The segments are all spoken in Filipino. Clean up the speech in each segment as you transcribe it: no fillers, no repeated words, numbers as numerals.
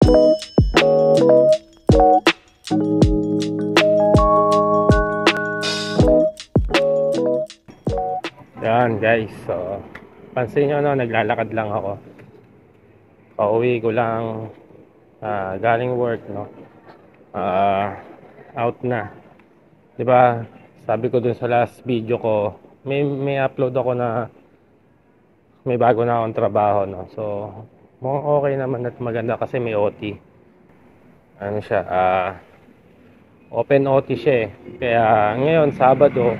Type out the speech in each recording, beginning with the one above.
Yan guys, so pansin nyo no, naglalakad lang ako. Pauwi ko lang galing work no. Out na. 'Di ba? Sabi ko dun sa last video ko, may upload ako na may bago na akong trabaho no. So, okay naman at maganda kasi may OT. Ano siya? Open OT siya eh. Kaya ngayon Sabado,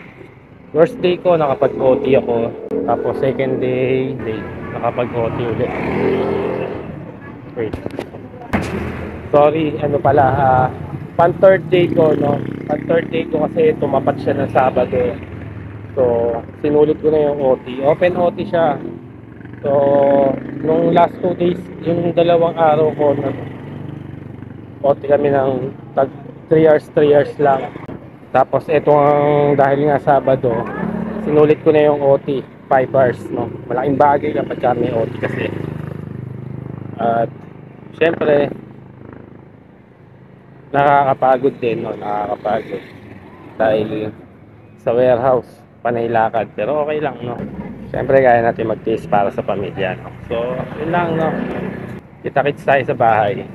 first day ko nakapag-OT ako. Tapos second day nakapag-OT ulit. Wait. Sorry, ano pala, pan third day ko, no? Pan third day ko kasi tumapat siya ng Sabado. So, sinulit ko na yung OT. Open OT siya. So, nung last 2 days, yung dalawang araw ko, OT kami ng 3 hours lang. Tapos, ito ang, dahil nga Sabado, sinulit ko na yung OT, 5 hours, no? Malaking bagay kapag may OT kasi. At, syempre, nakakapagod din, no? Nakakapagod. Dahil sa warehouse, panay lakad. Pero okay lang, no? Siyempre, kaya natin mag-taste para sa pamilya, no? So, yun lang, no? Kita-kits tayo sa bahay.